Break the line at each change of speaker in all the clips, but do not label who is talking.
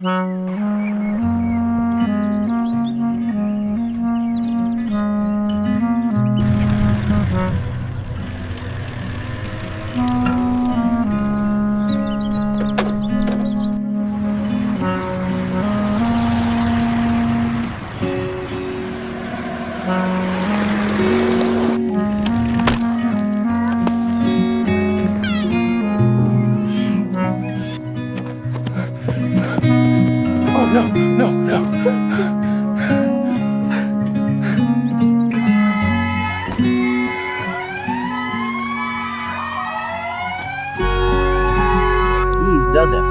Oh, no, no, no.
Ease does it.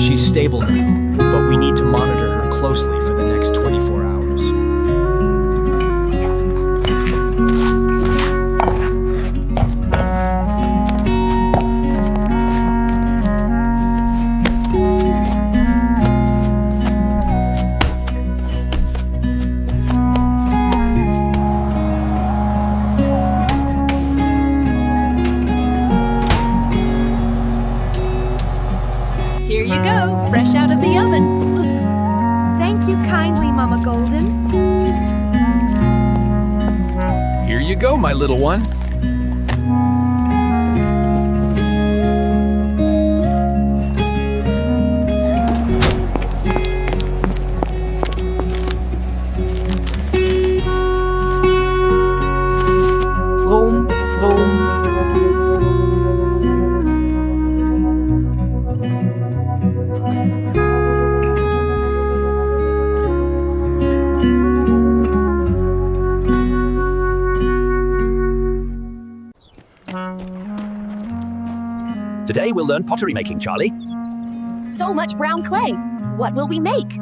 She's stable now, but we need to monitor her closely for the next 24 hours.
Here you go, fresh out of the oven.
Thank you kindly, Mama Golden.
Here you go, my little one.
Vroom, vroom.
Today we'll learn pottery making, Charlie.
So much brown clay. What will we make?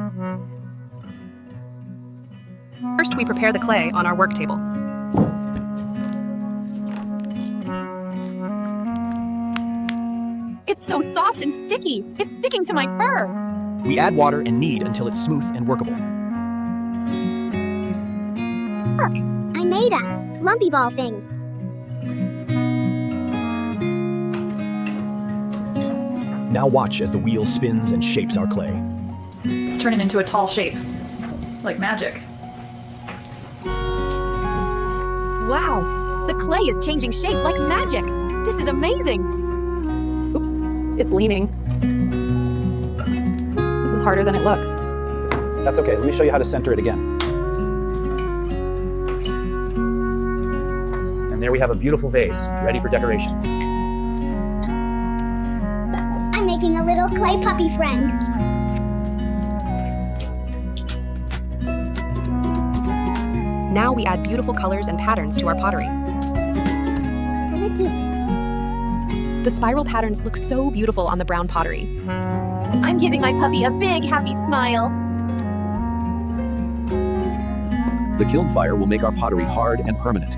First, we prepare the clay on our work table.
It's so soft and sticky. It's sticking to my fur.
We add water and knead until it's smooth and workable.
Look, I made a lumpy ball thing.
Now watch as the wheel spins and shapes our clay.
It's turning into a tall shape. Like magic.
Wow, the clay is changing shape like magic. This is amazing.
Oops, it's leaning. This is harder than it looks.
That's okay. Let me show you how to center it again. And there we have a beautiful vase, ready for decoration.
I'm making a little clay puppy friend.
Now we add beautiful colors and patterns to our pottery. The spiral patterns look so beautiful on the brown pottery.
I'm giving my puppy a big happy smile.
The kiln fire will make our pottery hard and permanent.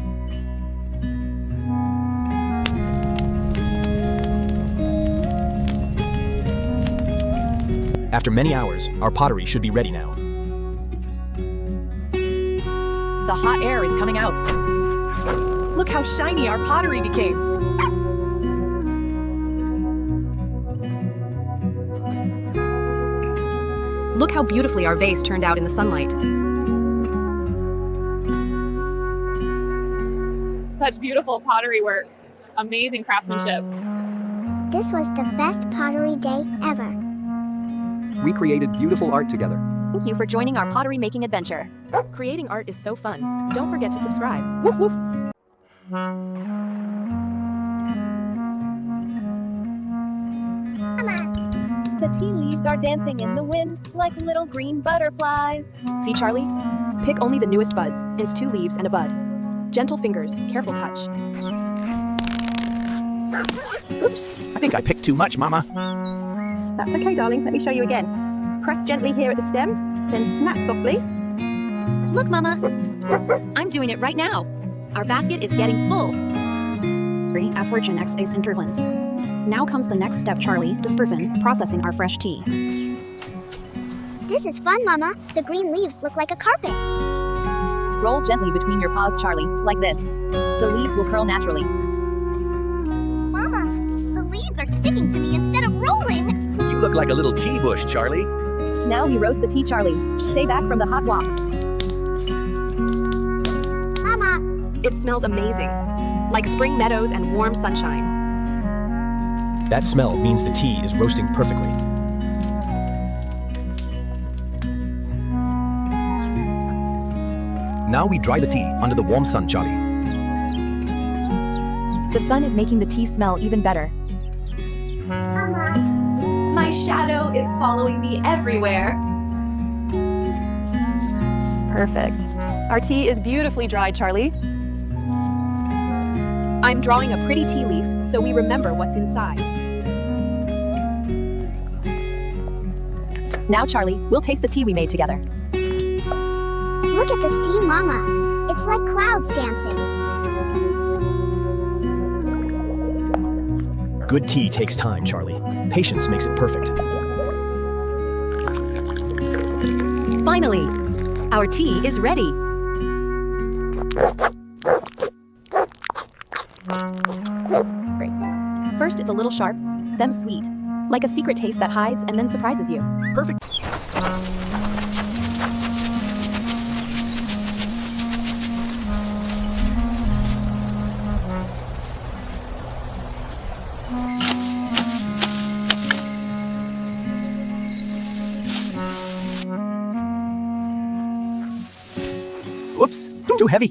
After many hours, our pottery should be ready now.
The hot air is coming out.
Look how shiny our pottery became. Look how beautifully our vase turned out in the sunlight.
Such beautiful pottery work. Amazing craftsmanship.
This was the best pottery day ever.
We created beautiful art together.
Thank you for joining our pottery making adventure.
Creating art is so fun. Don't forget to subscribe. Woof woof.
The tea leaves are dancing in the wind like little green butterflies.
See, Charlie? Pick only the newest buds. It's 2 leaves and a bud. Gentle fingers, careful touch.
Oops, I think I picked too much, Mama.
That's okay, darling. Let me show you again. Press gently here at the stem, then snap softly.
Look, Mama. I'm doing it right now. Our basket is getting full.
As for Gen X's intervalence. Now comes the next step, Charlie, dispersion, processing our fresh tea.
This is fun, Mama. The green leaves look like a carpet.
Roll gently between your paws, Charlie, like this. The leaves will curl naturally.
are sticking to me instead of rolling.
You look like a little tea bush, Charlie.
Now we roast the tea, Charlie. Stay back from the hot wok.
Mama,
It smells amazing, like spring meadows and warm sunshine.
That smell means the tea is roasting perfectly.
Now we dry the tea under the warm sun, Charlie.
The sun is making the tea smell even better.
Mama.
My shadow is following me everywhere.
Perfect. Our tea is beautifully dried, Charlie.
I'm drawing a pretty tea leaf so we remember what's inside. Now, Charlie, we'll taste the tea we made together.
Look at the steam, Mama. It's like clouds dancing.
Good tea takes time, Charlie. Patience makes it perfect.
Finally, our tea is ready.
Great. First, it's a little sharp, then sweet, like a secret taste that hides and then surprises you.
Perfect.
Oops, too heavy.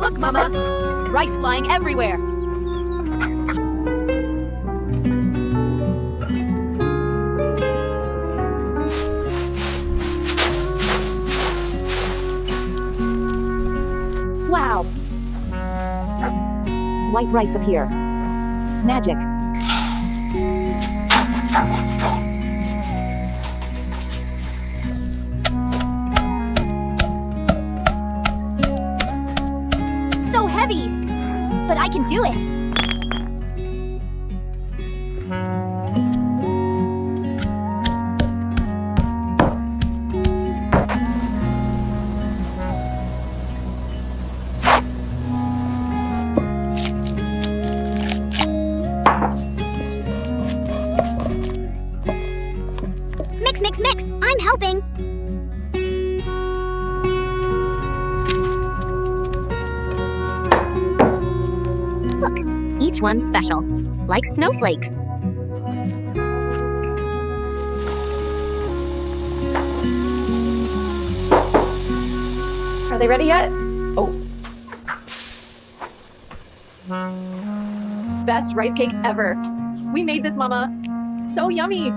Look, Mama! Rice flying everywhere.
Wow! White rice appear. Magic.
So heavy, but I can do it. Mix, mix, mix. I'm helping.
Look, each one's special, like snowflakes.
Are they ready yet? Oh. Best rice cake ever. We made this, Mama. So yummy.